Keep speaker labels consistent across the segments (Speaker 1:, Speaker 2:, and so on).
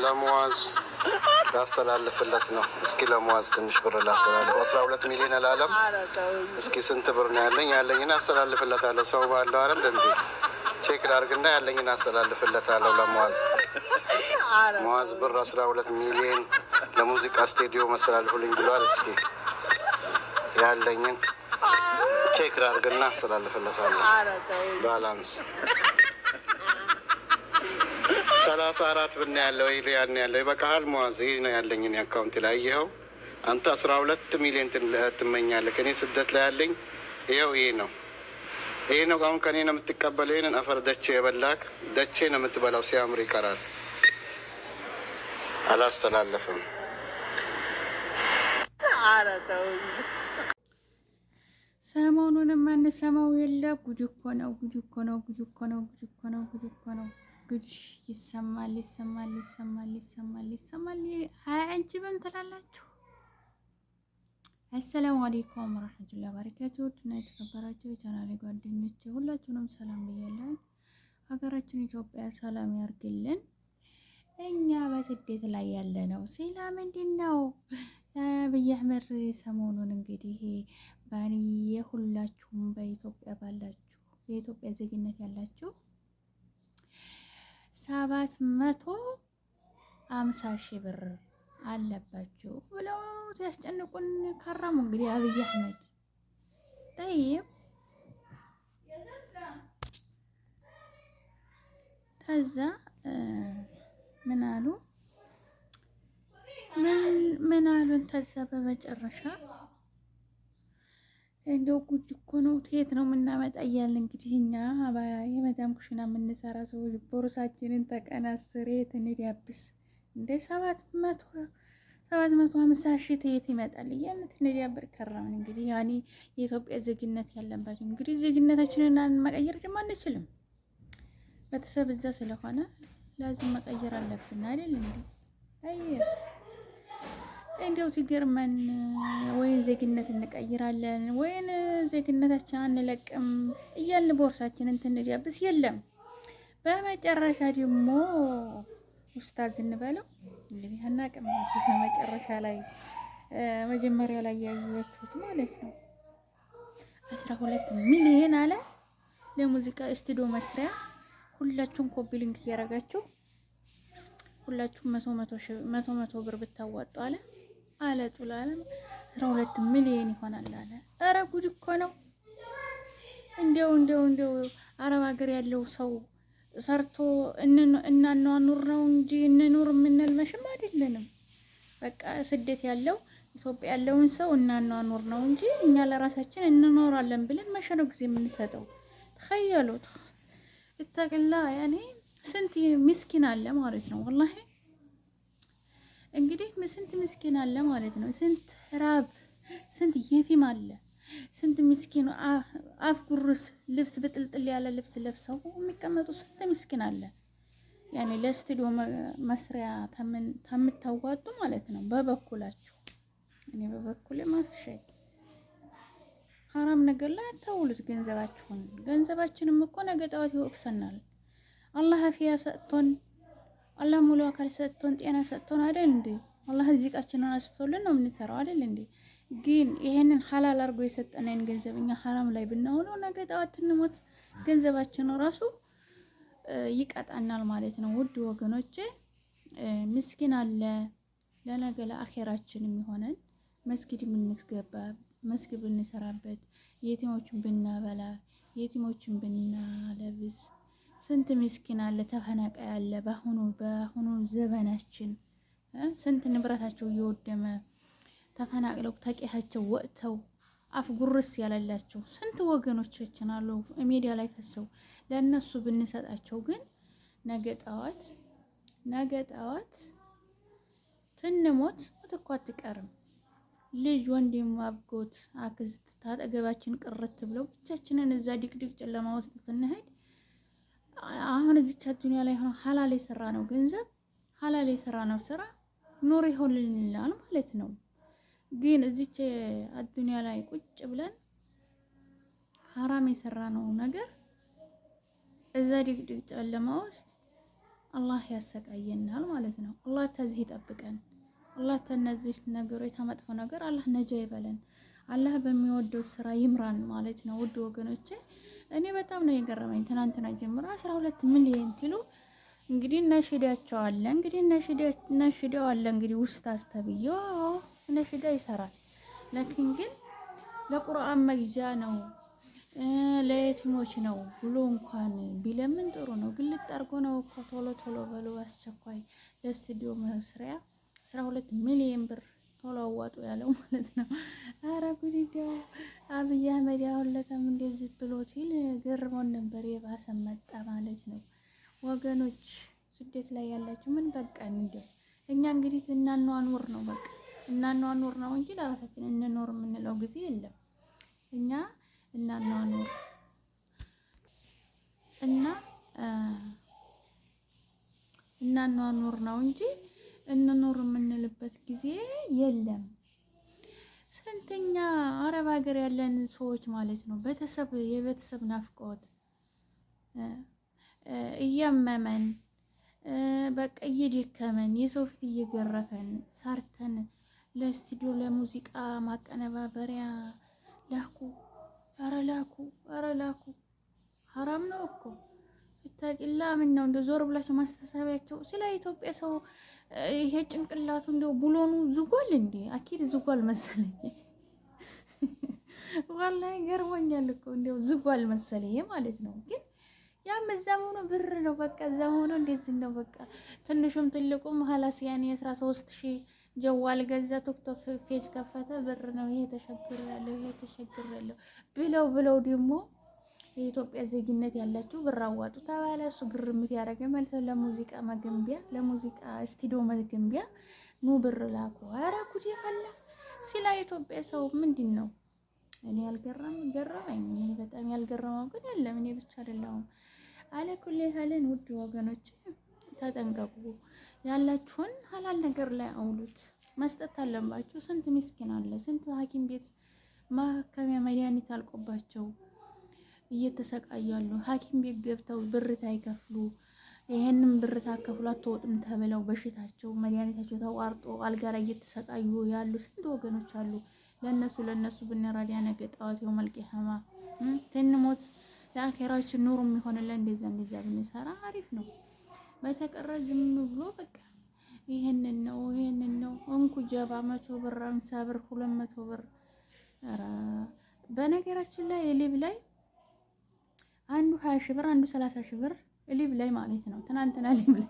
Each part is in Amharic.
Speaker 1: ለሙዋዝ ላስተላልፍለት ነው። እስኪ ለሙዋዝ ትንሽ ብር ላስተላልፍ 12 ሚሊዮን አላለም። እስኪ ስንት ብር ነው ያለኝ? ያለኝን አስተላልፍለታለሁ። ሰው ባለው አይደል እንዴ? ቼክ ላድርግና ያለኝን አስተላልፍለታለሁ ለሙዋዝ። ሙዋዝ ብር 12 ሚሊዮን ለሙዚቃ ስቱዲዮ መስተላልፉልኝ ብሏል። እስኪ ያለኝን ቼክ ላድርግና አስተላልፍለታለሁ። ባላንስ 34 ብር ያለው ሪያል ያለው ይበቃሃል ሙዋዝ። ይህ ነው ያለኝን አካውንት ላይ ይኸው። አንተ 12 ሚሊዮን ትመኛለህ። እኔ ስደት ላይ ያለኝ ይኸው ይሄ ነው። ይሄ ነው አሁን ከኔ ነው የምትቀበለው። ይሄንን አፈር ደቼ የበላክ ደቼ ነው የምትበላው። ሲያምር ይቀራል። አላስተላለፍም።
Speaker 2: ሰሞኑን የማንሰማው የለ። ጉድ እኮ ነው፣ ጉድ እኮ ነው፣ ጉድ እኮ ነው፣ ጉድ እኮ ነው፣ ጉድ እኮ ነው። ጉድ ይሰማል፣ ይሰማል፣ ይሰማል፣ ይሰማል፣ ይሰማል። አያጅብም ትላላችሁ። አሰላሙ አለይኩም ወራህመቱላሂ ወበረካቱ። እና የተከበራችሁ የቻናሌ ጓደኞቼ ሁላችሁንም ሰላም ብያለሁ። ሀገራችን ኢትዮጵያ ሰላም ያርግልን። እኛ በስደት ላይ ያለ ነው ሲላ ምንድን ነው አብይ አህመድ ሰሞኑን እንግዲህ ባኒ የሁላችሁም በኢትዮጵያ ባላችሁ የኢትዮጵያ ዜግነት ያላችሁ 750,000 ብር አለባችሁ ብለው ሲያስጨንቁን ከረሙ። እንግዲህ አብይ አህመድ ጠይብ ከዛ ምን አሉ ተዛ በመጨረሻ እንደው ጉድ እኮ ነው። የት ነው የምናመጣ እያልን እንግዲህ እኛ የመዳም ኩሽና የምንሰራ ሰዎች ቦርሳችንን ተቀናስሬ ትንዲያብስ እንደ 750,000 የት ይመጣል እያልን ትንዲያብር ከረምን። እንግዲህ ያኔ የኢትዮጵያ ዜግነት ያለባቸው እንግዲህ ዜግነታችንን መቀየር ደግሞ አንችልም። ቤተሰብ እዛ ስለሆነ ላዝም መቀየር አለብን አይደል እንዴ? አይ እንደው ትገርመን። ወይን ዜግነት እንቀይራለን ወይን ዜግነታችን አንለቅም እያልን ቦርሳችንን ትንዲያብስ የለም። በመጨረሻ ደግሞ ኡስታዝ እንበለው እንግዲህ አናውቅም። በመጨረሻ ላይ መጀመሪያ ላይ ያያችሁት ማለት ነው 12 ሚሊዮን አለ ለሙዚቃ ስቱዲዮ መስሪያ። ሁላችሁም ኮፒ ሊንክ እያደረጋችሁ ሁላችሁም 100 ብር ብታዋጡ አለ ጡላለም 12 ሚሊዮን ይሆናል አለ። ኧረ ጉድ እኮ ነው። እንደው አረብ ሀገር ያለው ሰው ሰርቶ እናኗኑር ነው እንጂ እንኑር የምንል መሽም አይደለንም። በቃ ስደት ያለው ኢትዮጵያ ያለውን ሰው እናኗኑር ነው እንጂ እኛ ለራሳችን እንኖራለን ብለን መቼ ነው ጊዜ የምንሰጠው? ተኸየሉት እተቅላ ያኔ ስንት ምስኪን አለ ማለት ነው። ወላሂ እንግዲህ ስንት ምስኪን አለ ማለት ነው። ስንት ራብ፣ ስንት የቲም አለ፣ ስንት ምስኪን አፍ ጉርስ ልብስ በጥልጥል ያለ ልብስ ለብሰው የሚቀመጡ ስንት ምስኪን አለ። ያኔ ለስቱዲዮ መስሪያ ታምታዋጡ ማለት ነው። በበኩላችሁ እኔ በበኩሌ ማፍሸይ ሐራም ነገር ላይ አታውሉት ገንዘባችሁን። ገንዘባችንም እኮ ነገ ጠዋት ይወቅሰናል። አላህ አፊያ ሰጥቶን አላህ ሙሉ አካል ሰጥቶን ጤና ሰጥቶን አይደል እንዴ? አላህ ዚቃችንን አስፍቶልን ነው የምንሰራው አይደል እንዴ? ግን ይሄንን ሐላል አድርጎ የሰጠነን ገንዘብ እኛ ሐራም ላይ ብናውለው ነገ ጠዋት እንሞት ገንዘባችን ራሱ ይቀጣናል ማለት ነው። ውድ ወገኖቼ ምስኪን አለ ለነገ ለአኺራችን የሚሆነን መስጊድ የምንገባ መስጊድ ብንሰራበት የቲሞችን ብናበላ የቲሞችን ብናለብስ ስንት ምስኪን አለ ተፈናቃይ አለ። በአሁኑ ዘመናችን ስንት ንብረታቸው እየወደመ ተፈናቅለው ተቄሃቸው ወጥተው አፍ ጉርስ ያለላቸው ስንት ወገኖቻችን አሉ ሚዲያ ላይ ፈሰው። ለእነሱ ብንሰጣቸው ግን ነገ ጠዋት ትንሞት እኮ አትቀርም። ልጅ ወንድም አጎት አክስት ታጠገባችን ቅርት ብለው ብቻችንን እዛ ድቅድቅ ጨለማ ውስጥ ስንሄድ አሁን እዚች ዱንያ ላይ ሐላል የሰራ ነው ገንዘብ ሐላል የሰራ ነው ስራ ኑር ይሆንልናል ማለት ነው። ግን እዚች ዱንያ ላይ ቁጭ ብለን ሐራም የሰራ ነው ነገር እዛ ድቅድቅ ጨለማ ውስጥ አላህ ያሰቃየናል ማለት ነው። አላህ ተዚህ ይጠብቀን። አላህ ተነዚህ ነገሮች ተመጥፎ ነገር አላህ ነጃ ይበለን። አላህ በሚወደው ስራ ይምራን ማለት ነው። ውድ ወገኖቼ እኔ በጣም ነው የገረመኝ። ትናንትና ጀምሮ 12 ሚሊዮን ኪሎ እንግዲህ ነሽዳቸው አለ እንግዲህ ነሽዳው አለ እንግዲህ ውስታዝ ተብዬው ነሽዳ ይሰራል። ለኪን ግን ለቁርአን መግዣ ነው ለየቲሞች ነው ብሎ እንኳን ቢለምን ጥሩ ነው። ግልጥ አድርጎ ነው ቶሎ ቶሎ በሎ አስቸኳይ ለስቱዲዮ መስሪያ 12 ሚሊዮን ብር ቶሎ አዋጡ ያለው ማለት ነው። አረ ጉድ! እንደው አብይ አህመድ ያውለታም እንደዚህ ብሎት ይል ገርሞን ነበር። የባሰ መጣ ማለት ነው። ወገኖች ስደት ላይ ያላችሁ ምን በቃን። እንደው እኛ እንግዲህ እናኗኑር ነው በቃ እናኗኑር ነው እንጂ ለራሳችን እንኖር የምንለው ጊዜ የለም። እኛ እናኗኑር እና እናኗኑር ነው እንጂ እንኖር የምንልበት ጊዜ የለም። ስንተኛ አረብ ሀገር ያለን ሰዎች ማለት ነው የቤተሰብ ናፍቆት እያመመን በቃ እየደከመን የሰው ፊት እየገረፈን ሰርተን ለስቱዲዮ ለሙዚቃ ማቀነባበሪያ ላኩ። ኧረ ላኩ ሀራም ነው እኮ ይታቂላ። ምን ነው እንደ ዞር ብላችሁ ማስተሳቢያቸው ስለ ኢትዮጵያ ሰው ይሄ ጭንቅላቱ እንደው ብሎኑ ዝጓል እንዴ? አኪድ ዝጓል መሰለኝ። ወላሂ ገርሞኛል እኮ እንደው ዝጓል መሰለኝ ማለት ነው። ግን ያም እዛም ሆኖ ብር ነው በቃ እዛም ሆኖ እንደዚህ ነው በቃ። ትንሹም ትልቁም ሀላስ ያኔ 13,000 ጀዋል ገዛ፣ ቲክቶክ ፔጅ ከፈተ፣ ብር ነው ይሄ ተሸግሬያለሁ ብለው ደግሞ የኢትዮጵያ ዜግነት ያላችሁ ብር አዋጡ ተባለ። እሱ ግርምት ያደረገ መልሰው ለሙዚቃ መገንቢያ ለሙዚቃ ስቱዲዮ መገንቢያ ኑ ብር ላኩ። ኧረ ጉድ የፈላ ሲላ ኢትዮጵያ ሰው ምንድን ነው? እኔ ገረመኝ። እኔ በጣም ያልገረመው ግን የለም እኔ ብቻ አይደለሁም። አለኩል ያህልን ውድ ወገኖች ተጠንቀቁ። ያላችሁን ሀላል ነገር ላይ አውሉት። መስጠት አለባችሁ። ስንት ምስኪን አለ፣ ስንት ሐኪም ቤት ማከሚያ መድኃኒት አልቆባቸው እየተሰቃያሉ። ሐኪም ቤት ገብተው ብር ታይከፍሉ ይሄንን ብር ታከፍሉ አትወጡም ተብለው በሽታቸው መድኃኒታቸው ተቋርጦ አልጋ ላይ እየተሰቃዩ ያሉ ስንት ወገኖች አሉ። ለነሱ ብንረዳ ነገ ጠዋት የው መልቂያማ ትንሞት ለአኺራችን ኑሩ የሚሆንልን እንደዛ ብንሰራ አሪፍ ነው። በተቀረ ዝም ብሎ በቃ ይሄንን ነው እንኩ ጀባ 100 ብር 50 ብር 200 ብር። ኧረ በነገራችን ላይ ሊብ ላይ አንዱ 20 ሺህ ብር አንዱ 30 ሺህ ብር ሊብ ላይ ማለት ነው። ትናንትና ሊብ ላይ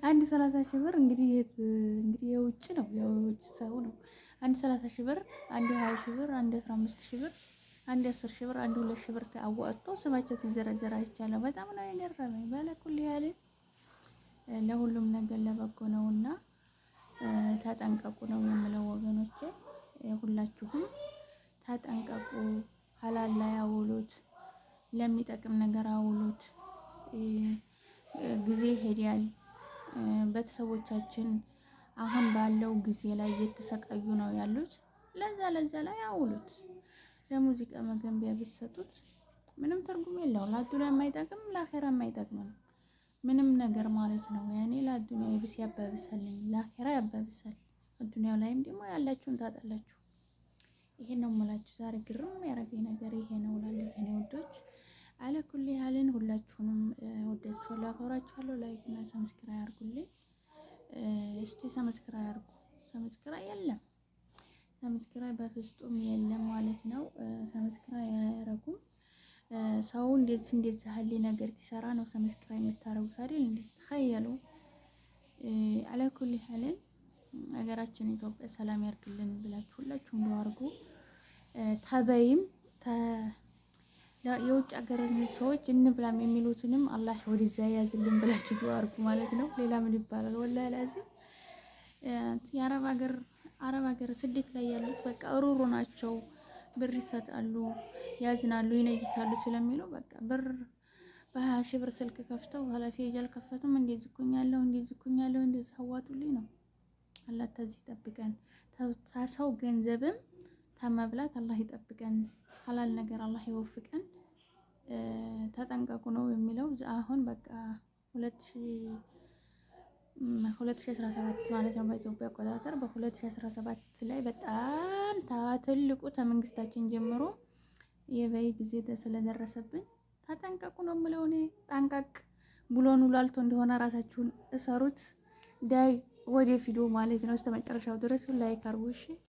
Speaker 2: አንዱ 30 ሺህ ብር እንግዲህ የውጭ ነው የውጭ ሰው ነው። አንዱ 30 ሺህ ብር አንዱ 20 ሺህ ብር አንዱ 15 ሺህ ብር አንዱ 10 ሺህ ብር አንዱ 2 ሺህ ብር አዋጥቶ ስማቸው ሲዘረዘር አይቻለሁ። በጣም ነው የገረመኝ። ባለኩል ያለ ለሁሉም ነገር ለበጎ ነውና ተጠንቀቁ ነው የምለው ወገኖቼ። ሁላችሁም ተጠንቀቁ። ሀላል ላይ አውሉት፣ ለሚጠቅም ነገር አውሉት። ጊዜ ሄዷል። ቤተሰቦቻችን አሁን ባለው ጊዜ ላይ እየተሰቃዩ ነው ያሉት። ለዛ ላይ አውሉት። ለሙዚቃ መገንቢያ ቢሰጡት ምንም ትርጉም የለውም። ለአዱንያ የማይጠቅም ለአኺራ የማይጠቅም ምንም ነገር ማለት ነው። ያኔ ለአዱንያ ይብስ ያባብሳልኝ ለአኺራ ያባብሳል። አዱንያው ላይም ደግሞ ያላችሁን ታጣላችሁ። ይሄ ነው የምላችሁ። ዛሬ ግርም ያደረገኝ ነገር ይሄ ነው እላለሁ የኔ ወዶች። አለኩል ያህልን ሁላችሁንም ወዳችኋለሁ፣ አከብራችኋለሁ። ላይክ እና ሰብስክራይብ አድርጉልኝ። እስቲ ሰብስክራይብ አድርጉ። ሰብስክራይብ የለም ሰብስክራይብ በፍጹም የለም ማለት ነው። ሰብስክራይብ አያደርጉም። ሰው እንደዚህ ያህል ነገር ሲሰራ ነው ሰብስክራይብ የምታረጉት አይደል እንዴ? ተኸየሉ። አለኩል ያህልን ሀገራችን ኢትዮጵያ ሰላም ያርግልን ብላችሁ ሁላችሁም ዱአ አድርጉ። ተበይም የውጭ ሀገር ሰዎች እንብላም የሚሉትንም አላህ ወደዛ ያዝልን ብላችሁ ዱአ አድርጉ ማለት ነው። ሌላ ምን ይባላል? ወላሂ ላዚም አረብ ሀገር ስደት ላይ ያሉት በቃ ሩሩ ናቸው። ብር ይሰጣሉ፣ ያዝናሉ፣ ይነይታሉ ስለሚሉ በቃ ብር በ20 ሺህ ብር ስልክ ከፍተው ኃላፊ እያል ከፈቱም እንደዚህ ኩኛለሁ እንደዚህ አዋጡልኝ ነው። አላህ ተዚህ ይጠብቀን። ታሰው ገንዘብም ተመብላት አላህ ይጠብቀን። ሐላል ነገር አላህ ይወፍቀን። ተጠንቀቁ ነው የሚለው። አሁን በቃ 2017 ማለት ነው በኢትዮጵያ አቆጣጠር። በ2017 ላይ በጣም ትልቁ ከመንግስታችን ጀምሮ የበይ ጊዜ ስለደረሰብን ተጠንቀቁ ነው የምለው እኔ። ጠንቀቅ ብሎን ውላልቶ እንደሆነ ራሳችሁን እሰሩት። ዳይ ወደ ቪዲዮ ማለት ነው እስከ መጨረሻው ድረስ ላይክ አድርጉ እሺ።